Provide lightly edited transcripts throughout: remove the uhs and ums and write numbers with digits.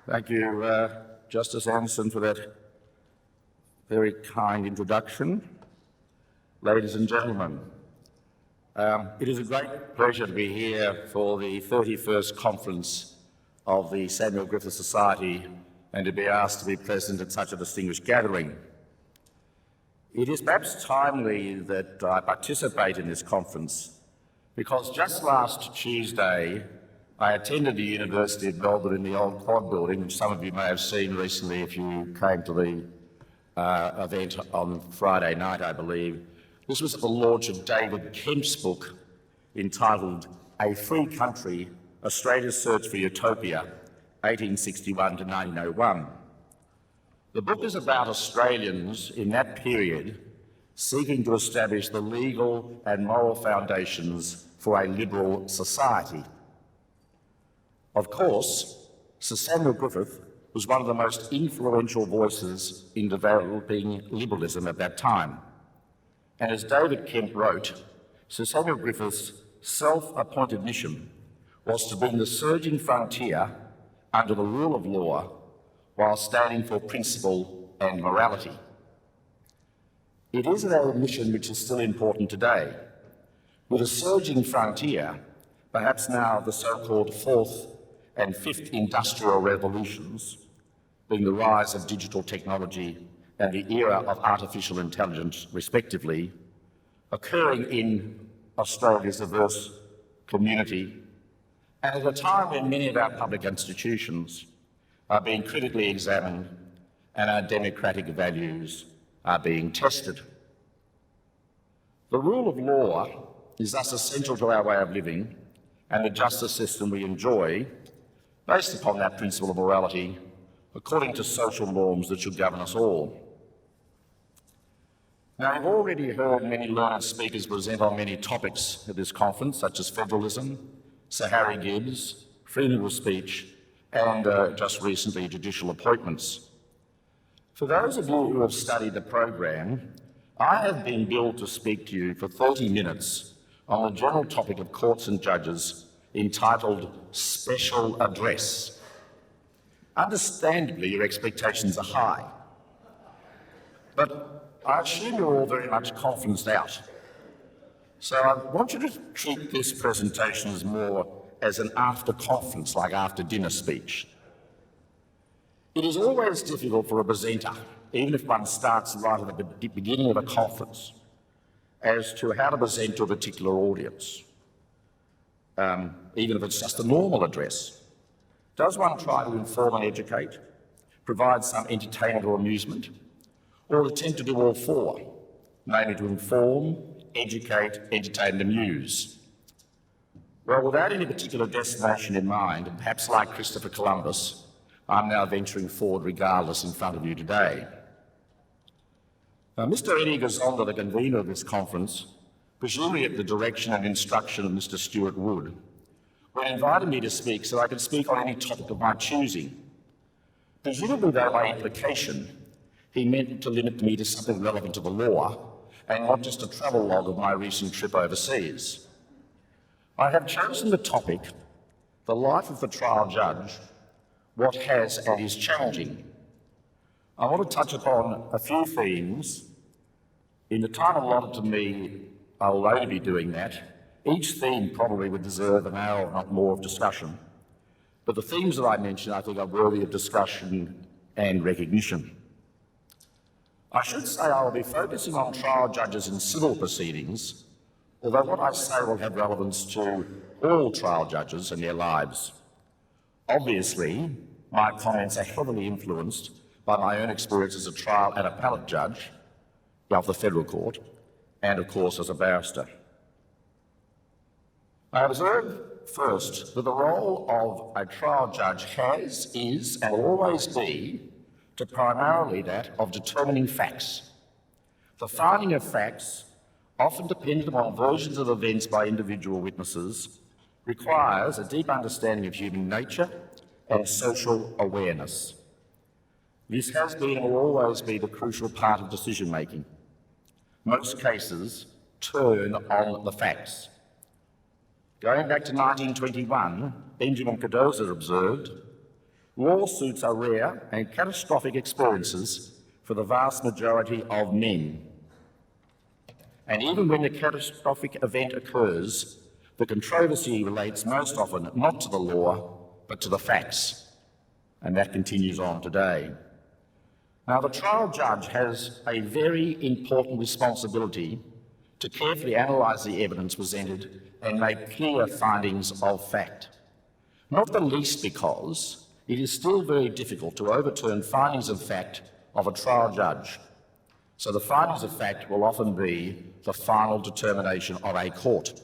Thank you, Justice Anderson, for that very kind introduction. Ladies and gentlemen, it is a great pleasure to be here for the 31st conference of the Samuel Griffith Society and to be asked to be present at such a distinguished gathering. It is perhaps timely that I participate in this conference because just last Tuesday I attended the University of Melbourne in the old Quad building, which some of you may have seen recently if you came to the event on Friday night, I believe. This was at the launch of David Kemp's book entitled A Free Country, Australia's Search for Utopia, 1861 to 1901. The book is about Australians in that period seeking to establish the legal and moral foundations for a liberal society. Of course, Sir Samuel Griffith was one of the most influential voices in developing liberalism at that time. And as David Kemp wrote, Sir Samuel Griffith's self-appointed mission was to bring the surging frontier under the rule of law while standing for principle and morality. It is a mission which is still important today. With a surging frontier, perhaps now the so-called fourth and fifth industrial revolutions, being the rise of digital technology and the era of artificial intelligence, respectively, occurring in Australia's diverse community, and at a time when many of our public institutions are being critically examined and our democratic values are being tested. The rule of law is thus essential to our way of living and the justice system we enjoy, based upon that principle of morality, according to social norms that should govern us all. Now, I've already heard many learned speakers present on many topics at this conference, such as federalism, Sir Harry Gibbs, freedom of speech, and just recently judicial appointments. For those of you who have studied the program, I have been billed to speak to you for 30 minutes on the general topic of courts and judges, entitled Special Address. Understandably, your expectations are high, but I assume you're all very much conferenced out. So I want you to treat this presentation as more as an after-conference, like after-dinner speech. It is always difficult for a presenter, even if one starts right at the beginning of a conference, as to how to present to a particular audience, even if it's just a normal address. Does one try to inform and educate, provide some entertainment or amusement, or attempt to do all four, namely to inform, educate, entertain and amuse? Well, without any particular destination in mind, and perhaps like Christopher Columbus, I'm now venturing forward regardless in front of you today. Now, Mr. Eddie Gazonda, the convener of this conference, presumably at the direction and instruction of Mr. Stuart Wood, when invited me to speak so I could speak on any topic of my choosing. Presumably, though, by implication, he meant to limit me to something relevant to the law and not just a travel log of my recent trip overseas. I have chosen the topic, the life of the trial judge, what has and is challenging. I want to touch upon a few themes. In the time allotted to me, I will only be doing that. Each theme probably would deserve an hour, if not more, of discussion. But the themes that I mention, I think, are worthy of discussion and recognition. I should say I will be focusing on trial judges in civil proceedings, although what I say will have relevance to all trial judges and their lives. Obviously, my comments are heavily influenced by my own experience as a trial and appellate judge of the Federal Court, and of course as a barrister. I observe first that the role of a trial judge has, is, and will always be to primarily that of determining facts. The finding of facts, often dependent upon versions of events by individual witnesses, requires a deep understanding of human nature and social awareness. This has been and will always be the crucial part of decision-making. Most cases turn on the facts. Going back to 1921, Benjamin Cardozo observed, Lawsuits are rare and catastrophic experiences for the vast majority of men. And even when a catastrophic event occurs, the controversy relates most often not to the law, but to the facts. And that continues on today. Now, the trial judge has a very important responsibility to carefully analyse the evidence presented and make clear findings of fact. Not the least because it is still very difficult to overturn findings of fact of a trial judge. So the findings of fact will often be the final determination of a court.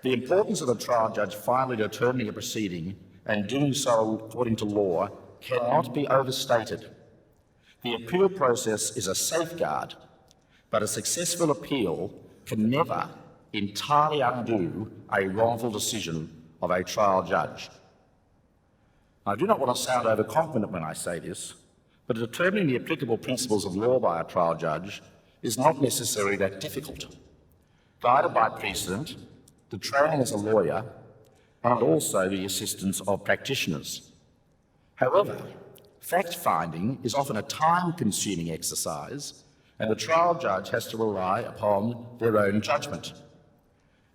The importance of the trial judge finally determining a proceeding and doing so according to law cannot be overstated. The appeal process is a safeguard, but a successful appeal can never entirely undo a wrongful decision of a trial judge. I do not want to sound overconfident when I say this, but determining the applicable principles of law by a trial judge is not necessarily that difficult. Guided by precedent, the training as a lawyer, and also the assistance of practitioners. However, fact-finding is often a time-consuming exercise, and the trial judge has to rely upon their own judgment.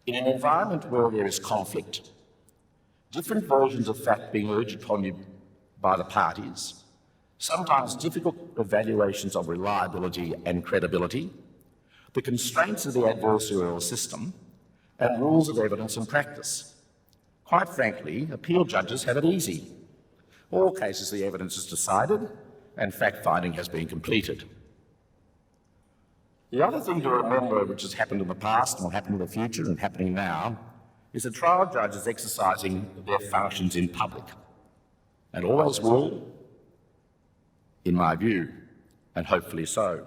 In an environment where there is conflict, different versions of fact being urged upon you by the parties, sometimes difficult evaluations of reliability and credibility, the constraints of the adversarial system, and rules of evidence and practice. Quite frankly, appeal judges have it easy. All cases the evidence is decided and fact-finding has been completed. The other thing to remember, which has happened in the past and will happen in the future and happening now, is that trial judges exercising their functions in public, and always will, in my view, and hopefully so.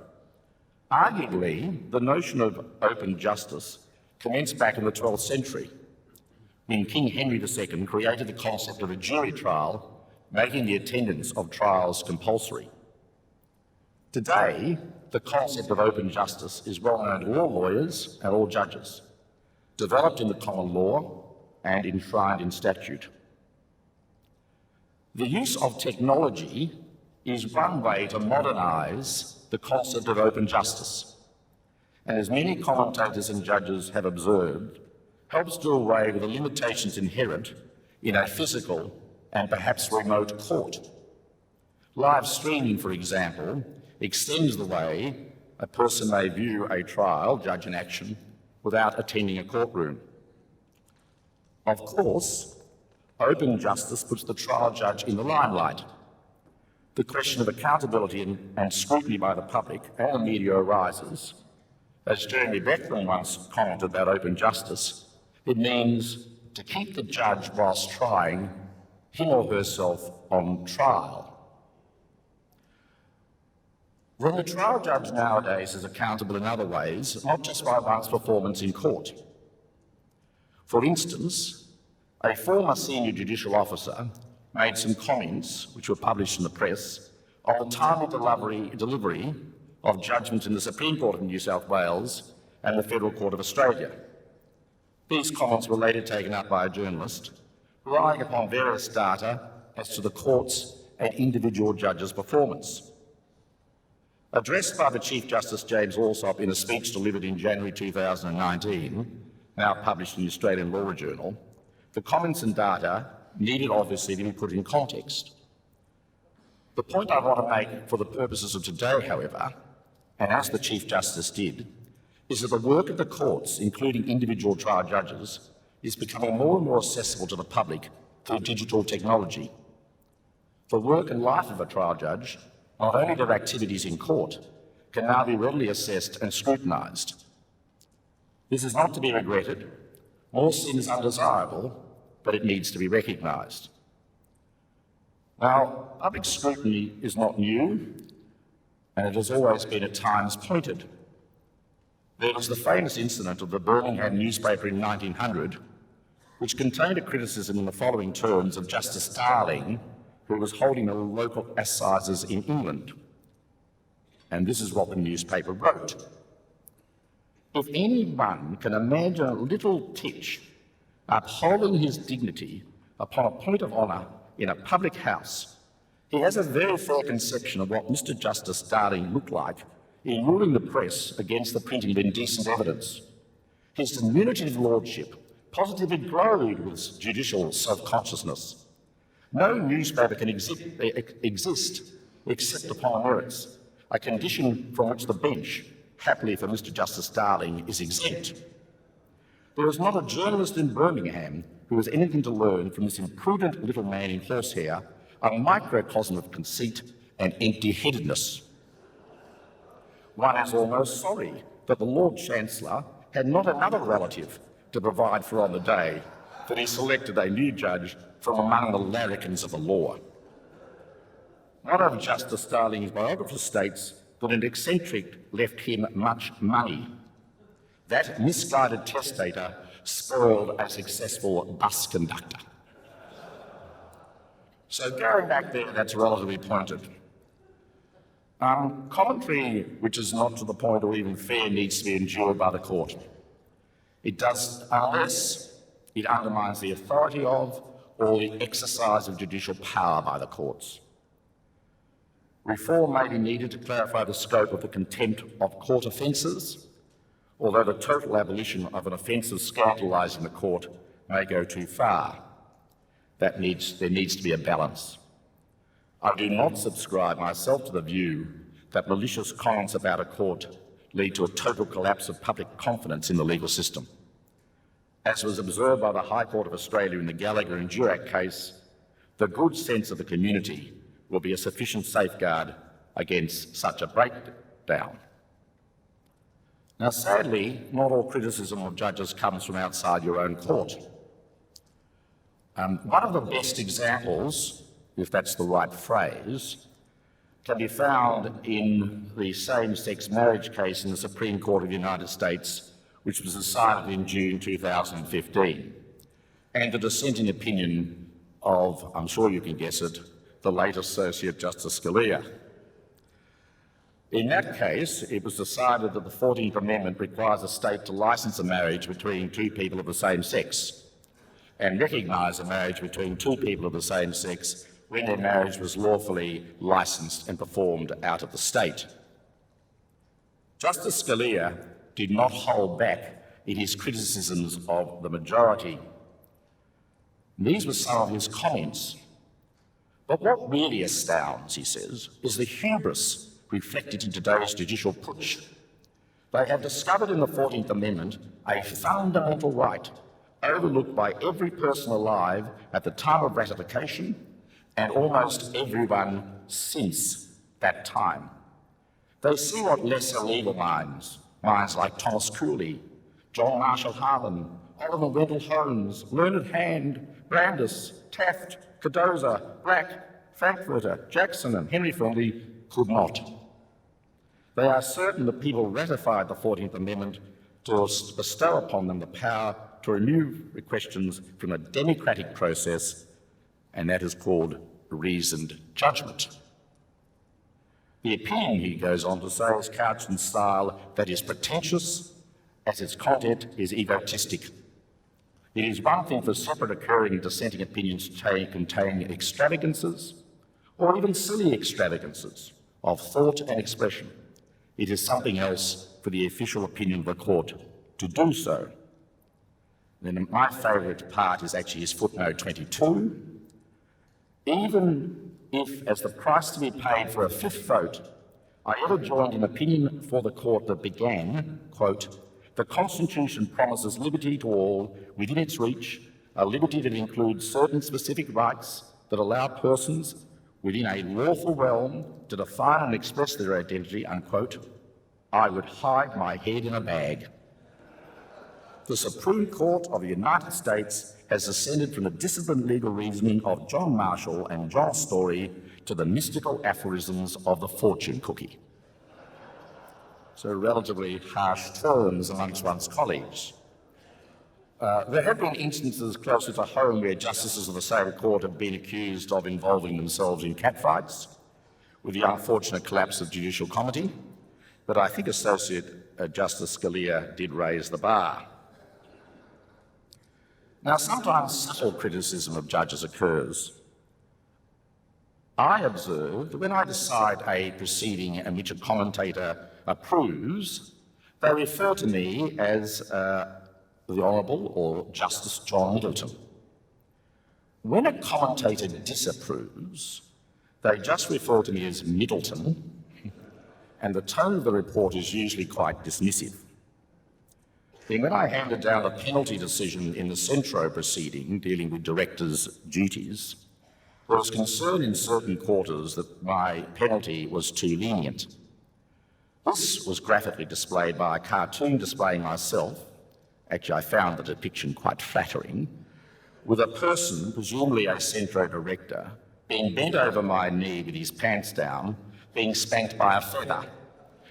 Arguably, the notion of open justice commenced back in the 12th century, when King Henry II created the concept of a jury trial, making the attendance of trials compulsory. Today, the concept of open justice is well known to all lawyers and all judges, developed in the common law and enshrined in statute. The use of technology is one way to modernise the concept of open justice, and as many commentators and judges have observed, helps do away with the limitations inherent in a physical and perhaps remote court. Live streaming, for example, extends the way a person may view a trial, judge in action, without attending a courtroom. Of course, open justice puts the trial judge in the limelight. The question of accountability and scrutiny by the public and the media arises. As Jeremy Beckman once commented about open justice, it means to keep the judge whilst trying him or herself on trial. Well, the trial judge nowadays is accountable in other ways, not just by one's performance in court. For instance, a former senior judicial officer made some comments, which were published in the press, on the timely delivery of judgments in the Supreme Court of New South Wales and the Federal Court of Australia. These comments were later taken up by a journalist, relying upon various data as to the court's and individual judges' performance. Addressed by the Chief Justice James Allsop in a speech delivered in January 2019, now published in the Australian Law Journal, the comments and data needed obviously to be put in context. The point I want to make for the purposes of today, however, and as the Chief Justice did, is that the work of the courts, including individual trial judges, is becoming more and more accessible to the public through digital technology. The work and life of a trial judge, not only their activities in court, can now be readily assessed and scrutinised. This is not to be regretted. More sin is undesirable, but it needs to be recognised. Now, public scrutiny is not new, and it has always been at times pointed. There was the famous incident of the Birmingham newspaper in 1900, which contained a criticism in the following terms of Justice Darling, who was holding the local assizes in England. And this is what the newspaper wrote. If anyone can imagine little Titch upholding his dignity upon a point of honour in a public house, he has a very fair conception of what Mr. Justice Darling looked like in ruling the press against the printing of indecent evidence. His diminutive lordship positively glowed with judicial self-consciousness. No newspaper can exist except upon merits, a condition from which the bench, happily for Mr. Justice Darling, is exempt. There is not a journalist in Birmingham who has anything to learn from this imprudent little man in horsehair, a microcosm of conceit and empty-headedness. One is almost sorry that the Lord Chancellor had not another relative to provide for on the day that he selected a new judge from among the larrikins of the law. One of Justice Darling's biographers states that an eccentric left him much money. That misguided testator spoiled a successful bus conductor. So going back there, that's relatively pointed. Commentary which is not to the point or even fair needs to be endured by the court. It does unless it undermines the authority of or the exercise of judicial power by the courts. Reform may be needed to clarify the scope of the contempt of court offences, although the total abolition of an offence of scandalising the court may go too far. There needs to be a balance. I do not subscribe myself to the view that malicious comments about a court lead to a total collapse of public confidence in the legal system. As was observed by the High Court of Australia in the Gallagher and Durack case, the good sense of the community will be a sufficient safeguard against such a breakdown. Now, sadly, not all criticism of judges comes from outside your own court. One of the best examples, if that's the right phrase, can be found in the same-sex marriage case in the Supreme Court of the United States, which was decided in June 2015, and the dissenting opinion of, I'm sure you can guess it, the late Associate Justice Scalia. In that case, it was decided that the 14th Amendment requires a state to license a marriage between two people of the same sex and recognise a marriage between two people of the same sex when their marriage was lawfully licensed and performed out of the state. Justice Scalia did not hold back in his criticisms of the majority. These were some of his comments. But what really astounds, he says, is the hubris reflected in today's judicial putsch. They have discovered in the 14th Amendment a fundamental right overlooked by every person alive at the time of ratification and almost everyone since that time. They see what lesser legal minds like Thomas Cooley, John Marshall Harlan, Oliver Wendell Holmes, Learned Hand, Brandis, Taft, Cardoza, Black, Frankfurter, Jackson and Henry Friendly could not. They are certain that people ratified the 14th Amendment to bestow upon them the power to remove the questions from a democratic process, and that is called reasoned judgment. The opinion, he goes on to say, is couched in style that is pretentious as its content is egotistic. It is one thing for separate occurring dissenting opinions to contain extravagances, or even silly extravagances, of thought and expression. It is something else for the official opinion of the court to do so. Then my favourite part is actually his footnote 22. Even if, as the price to be paid for a fifth vote, I ever joined an opinion for the court that began, quote, "The Constitution promises liberty to all within its reach, a liberty that includes certain specific rights that allow persons within a lawful realm to define and express their identity," unquote, I would hide my head in a bag. The Supreme Court of the United States has descended from the disciplined legal reasoning of John Marshall and John Story to the mystical aphorisms of the fortune cookie. So relatively harsh terms amongst one's colleagues. There have been instances closer to home where justices of the same court have been accused of involving themselves in catfights, with the unfortunate collapse of judicial comity, but I think Associate Justice Scalia did raise the bar. Now, sometimes subtle criticism of judges occurs. I observed that when I decide a proceeding in which a commentator approves, they refer to me as the Honourable or Justice John Middleton. When a commentator disapproves, they just refer to me as Middleton, and the tone of the report is usually quite dismissive. Then when I handed down a penalty decision in the Centro proceeding dealing with directors' duties, there was concern in certain quarters that my penalty was too lenient. This was graphically displayed by a cartoon displaying myself, actually I found the depiction quite flattering, with a person, presumably a Centro director, being bent over my knee with his pants down, being spanked by a feather,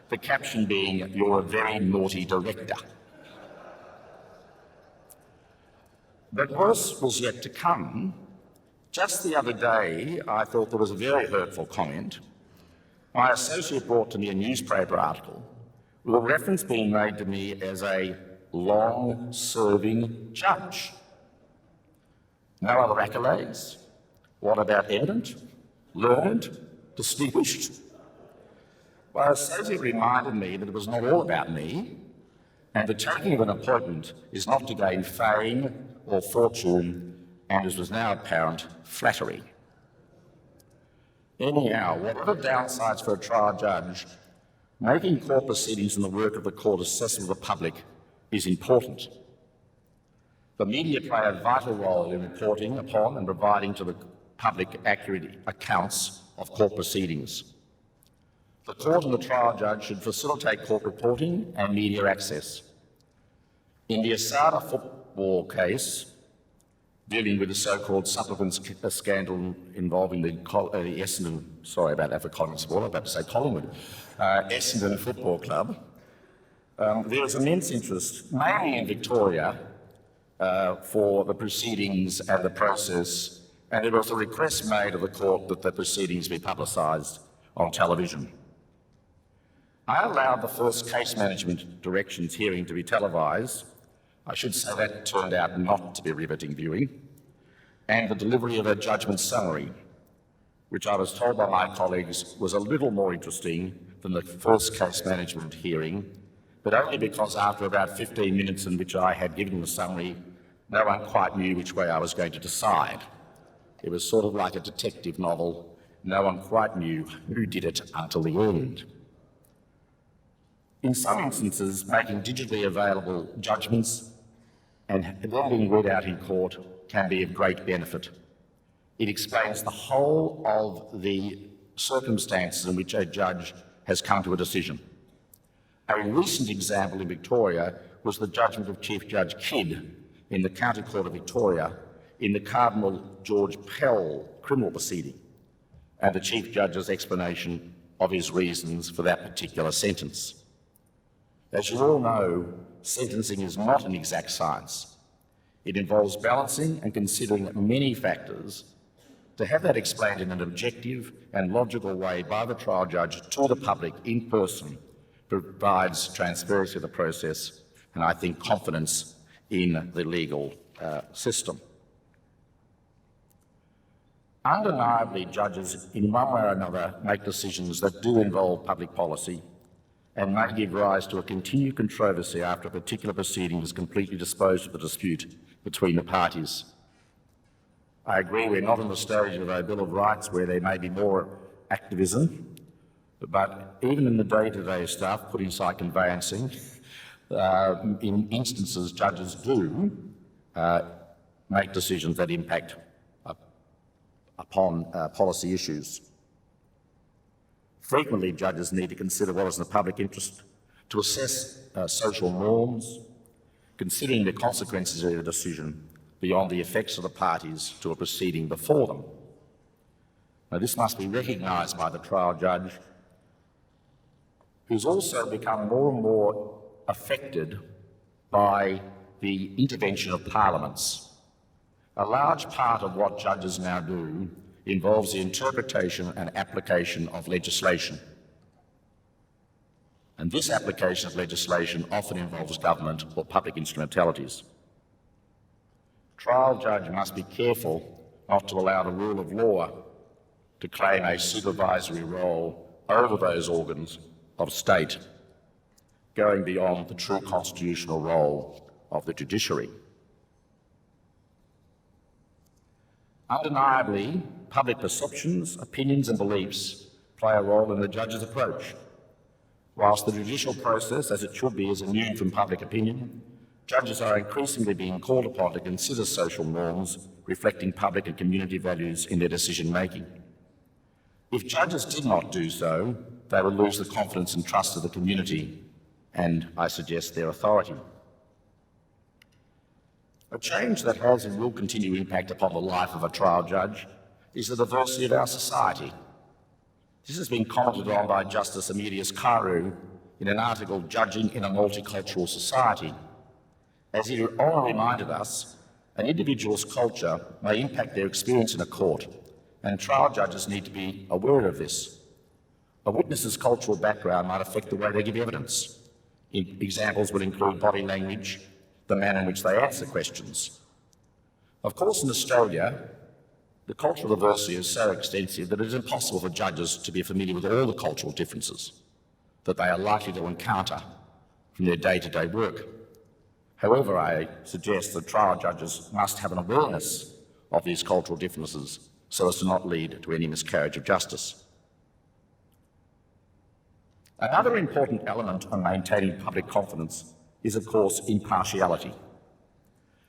the caption being, "You're a very naughty director." But worse was yet to come. Just the other day, I thought there was a very hurtful comment. My associate brought to me a newspaper article with a reference being made to me as a long-serving judge. No other accolades? What about eminent, learned, distinguished? My associate reminded me that it was not all about me, and the taking of an appointment is not to gain fame or fortune, and as was now apparent, flattery. Anyhow, whatever downsides for a trial judge, making court proceedings and the work of the court accessible to the public is important. The media play a vital role in reporting upon and providing to the public accurate accounts of court proceedings. The court and the trial judge should facilitate court reporting and media access. In the Asada football case, dealing with the so-called supplement scandal involving the Essendon, sorry about that for Collingwood sport, I'm about to say Collingwood, Essendon Football Club, there was immense interest, mainly in Victoria, for the proceedings and the process, and there was a request made of the court that the proceedings be publicised on television. I allowed the first case management directions hearing to be televised. I should say that turned out not to be riveting viewing, and the delivery of a judgment summary, which I was told by my colleagues was a little more interesting than the first case management hearing, but only because after about 15 minutes in which I had given the summary, no one quite knew which way I was going to decide. It was sort of like a detective novel. No one quite knew who did it until the end. In some instances, making digitally available judgments and then being read out in court can be of great benefit. It explains the whole of the circumstances in which a judge has come to a decision. A recent example in Victoria was the judgment of Chief Judge Kidd in the County Court of Victoria in the Cardinal George Pell criminal proceeding, and the Chief Judge's explanation of his reasons for that particular sentence. As you all know, sentencing is not an exact science. It involves balancing and considering many factors. To have that explained in an objective and logical way by the trial judge to the public in person provides transparency of the process and, I think, confidence in the legal system. Undeniably, judges in one way or another make decisions that do involve public policy and may give rise to a continued controversy after a particular proceeding has completely disposed of the dispute between the parties. I agree we're not in the stage of a Bill of Rights where there may be more activism, but even in the day-to-day stuff, put inside conveyancing, in instances judges do make decisions that impact upon policy issues. Frequently, judges need to consider what is in the public interest, to assess social norms, considering the consequences of a decision beyond the effects of the parties to a proceeding before them. Now, this must be recognised by the trial judge, who's also become more and more affected by the intervention of parliaments. A large part of what judges now do involves the interpretation and application of legislation. And this application of legislation often involves government or public instrumentalities. Trial judge must be careful not to allow the rule of law to claim a supervisory role over those organs of state, going beyond the true constitutional role of the judiciary. Undeniably, public perceptions, opinions and beliefs play a role in the judge's approach. Whilst the judicial process, as it should be, is immune from public opinion, judges are increasingly being called upon to consider social norms reflecting public and community values in their decision-making. If judges did not do so, they would lose the confidence and trust of the community, and I suggest their authority. A change that has and will continue to impact upon the life of a trial judge is the diversity of our society. This has been commented on by Justice Emilius Carew in an article, Judging in a Multicultural Society. As he reminded us, an individual's culture may impact their experience in a court, and trial judges need to be aware of this. A witness's cultural background might affect the way they give evidence. Examples would include body language, the manner in which they answer questions. Of course, in Australia, the cultural diversity is so extensive that it is impossible for judges to be familiar with all the cultural differences that they are likely to encounter from their day-to-day work. However, I suggest that trial judges must have an awareness of these cultural differences so as to not lead to any miscarriage of justice. Another important element of maintaining public confidence is, of course, impartiality.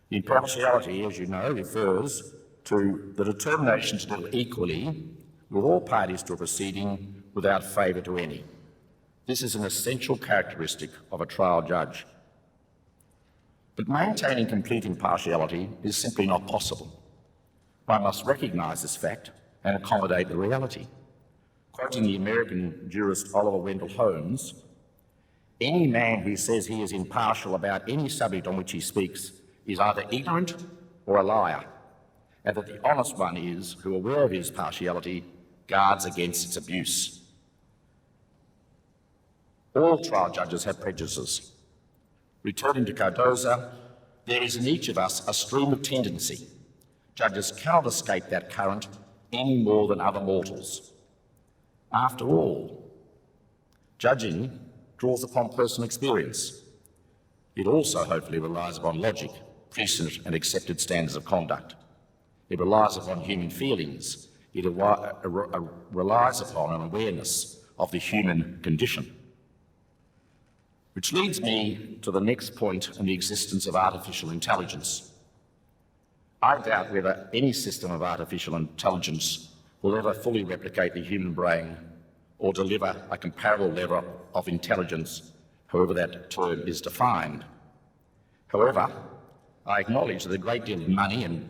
Impartiality, as you know, refers to the determination to deal equally with all parties to a proceeding without favour to any. This is an essential characteristic of a trial judge. But maintaining complete impartiality is simply not possible. One must recognise this fact and accommodate the reality. Quoting the American jurist Oliver Wendell Holmes, any man who says he is impartial about any subject on which he speaks is either ignorant or a liar, and that the honest one is, who, aware of his partiality, guards against its abuse. All trial judges have prejudices. Returning to Cardoza, there is in each of us a stream of tendency. Judges cannot escape that current any more than other mortals. After all, judging draws upon personal experience. It also hopefully relies upon logic, precedent and accepted standards of conduct. It relies upon human feelings. It relies upon an awareness of the human condition. Which leads me to the next point in the existence of artificial intelligence. I doubt whether any system of artificial intelligence will ever fully replicate the human brain or deliver a comparable level of intelligence, however that term is defined. However, I acknowledge that a great deal of money and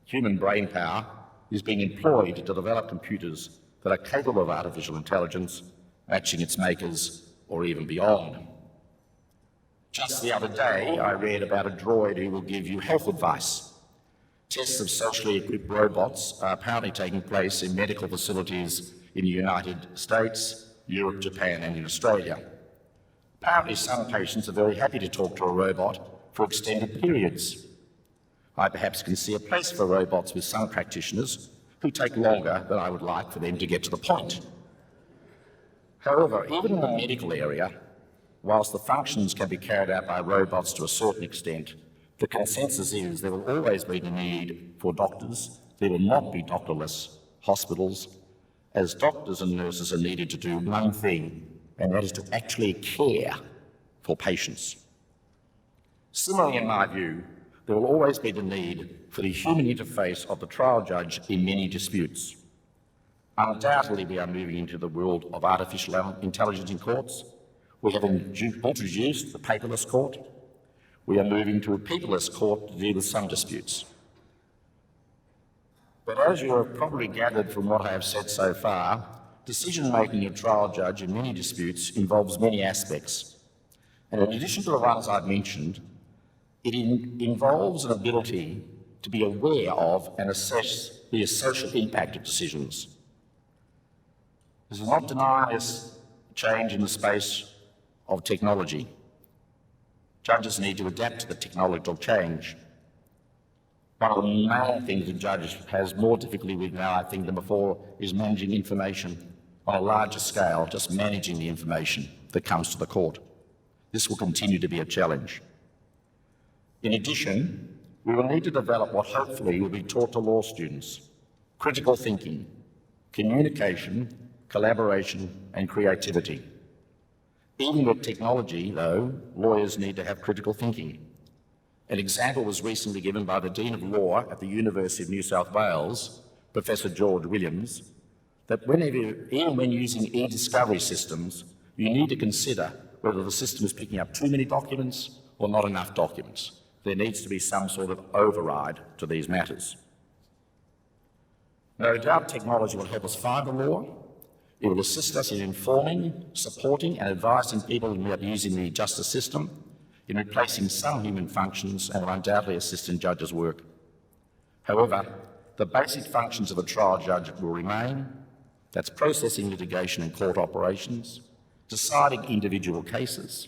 human brain power is being employed to develop computers that are capable of artificial intelligence, matching its makers or even beyond. Just the other day, I read about a droid who will give you health advice. Tests of socially equipped robots are apparently taking place in medical facilities in the United States, Europe, Japan and in Australia. Apparently some patients are very happy to talk to a robot for extended periods. I perhaps can see a place for robots with some practitioners who take longer than I would like for them to get to the point. However, even in the medical area, whilst the functions can be carried out by robots to a certain extent, the consensus is there will always be the need for doctors. There will not be doctorless hospitals, as doctors and nurses are needed to do one thing, and that is to actually care for patients. Similarly, in my view, there will always be the need for the human interface of the trial judge in many disputes. Undoubtedly, we are moving into the world of artificial intelligence in courts. We have introduced the paperless court. We are moving to a paperless court to deal with some disputes. But as you have probably gathered from what I have said so far, decision-making of a trial judge in many disputes involves many aspects. And in addition to the ones I've mentioned, it involves an ability to be aware of and assess the social impact of decisions. This is not denying this change in the space of technology. Judges need to adapt to the technological change. One of the main things a judge has more difficulty with now, I think, than before is managing information on a larger scale, just managing the information that comes to the court. This will continue to be a challenge. In addition, we will need to develop what hopefully will be taught to law students: critical thinking, communication, collaboration, and creativity. Even with technology, though, lawyers need to have critical thinking. An example was recently given by the Dean of Law at the University of New South Wales, Professor George Williams, that even when using e-discovery systems, you need to consider whether the system is picking up too many documents or not enough documents. There needs to be some sort of override to these matters. No doubt technology will help us find the law. It will assist us in informing, supporting and advising people in using the justice system, in replacing some human functions, and will undoubtedly assist in judges' work. However, the basic functions of a trial judge will remain. That's processing litigation and court operations, deciding individual cases,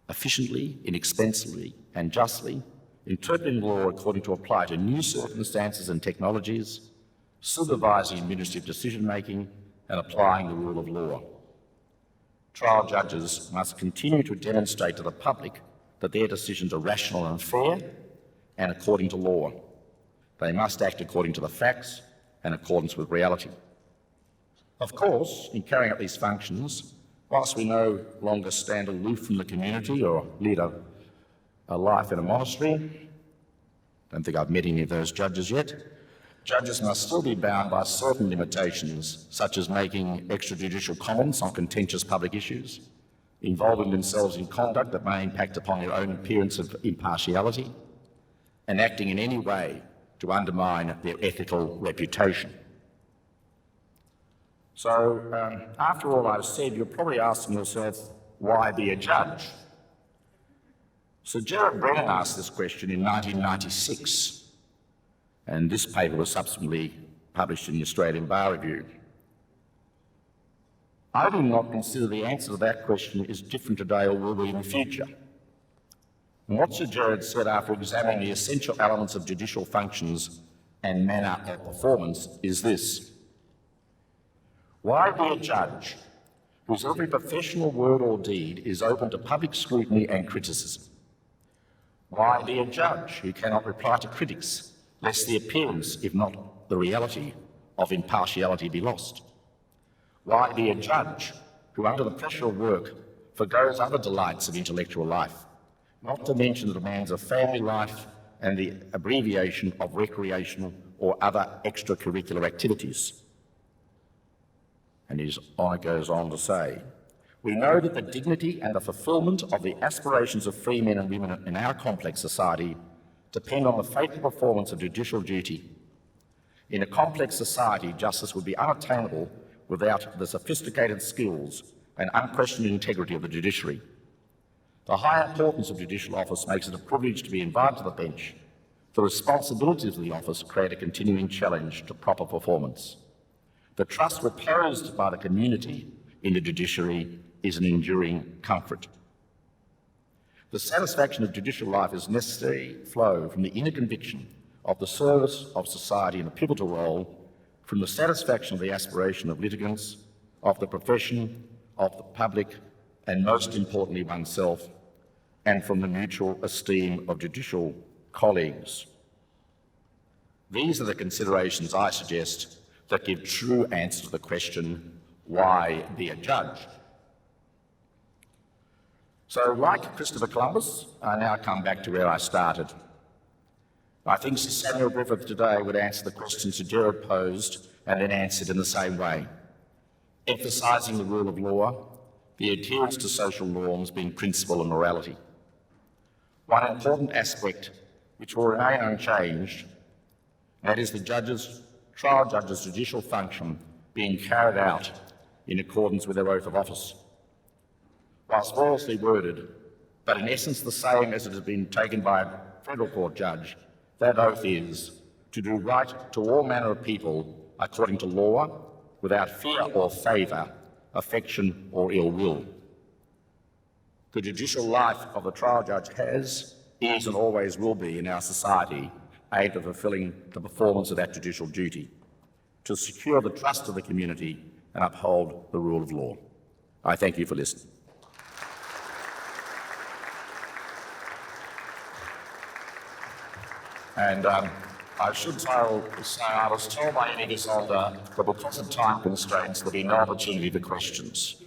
efficiently, inexpensively and justly, interpreting law according to apply to new circumstances and technologies, supervising administrative decision-making and applying the rule of law. Trial judges must continue to demonstrate to the public that their decisions are rational and fair and according to law. They must act according to the facts and in accordance with reality. Of course, in carrying out these functions, whilst we no longer stand aloof from the community or lead a life in a monastery, don't think I've met any of those judges yet, judges must still be bound by certain limitations, such as making extrajudicial comments on contentious public issues, involving themselves in conduct that may impact upon their own appearance of impartiality, and acting in any way to undermine their ethical reputation. So, after all I've said, you're probably asking yourself, why be a judge? Sir Gerard Brennan asked this question in 1996, and this paper was subsequently published in the Australian Bar Review. I do not consider the answer to that question is different today or will be in the future. And what Sir Gerard said after examining the essential elements of judicial functions and manner of performance is this: why be a judge whose every professional word or deed is open to public scrutiny and criticism? Why be a judge who cannot reply to critics, lest the appearance, if not the reality, of impartiality be lost? Why be a judge who, under the pressure of work, forgoes other delights of intellectual life, not to mention the demands of family life and the abbreviation of recreational or other extracurricular activities? And his honour goes on to say, we know that the dignity and the fulfilment of the aspirations of free men and women in our complex society depend on the faithful performance of judicial duty. In a complex society, justice would be unattainable without the sophisticated skills and unquestioned integrity of the judiciary. The high importance of judicial office makes it a privilege to be invited to the bench. The responsibilities of the office create a continuing challenge to proper performance. The trust reposed by the community in the judiciary is an enduring comfort. The satisfaction of judicial life is necessary flow from the inner conviction of the service of society in a pivotal role, from the satisfaction of the aspiration of litigants, of the profession, of the public, and most importantly oneself, and from the mutual esteem of judicial colleagues. These are the considerations I suggest that give true answer to the question, why be a judge? So, like Christopher Columbus, I now come back to where I started. I think Sir Samuel Griffith today would answer the question Sir Gerard posed and then answered in the same way, emphasising the rule of law, the adherence to social norms being principle and morality. One important aspect which will remain unchanged, that is the trial judge's judicial function being carried out in accordance with their oath of office. Whilst variously worded, but in essence the same as it has been taken by a federal court judge, that oath is to do right to all manner of people according to law, without fear or favour, affection or ill will. The judicial life of the trial judge has, is and always will be in our society aim to fulfilling the performance of that judicial duty, to secure the trust of the community and uphold the rule of law. I thank you for listening. And I should say I was told by Annie Gasolda that because of time constraints there'll be no opportunity for questions.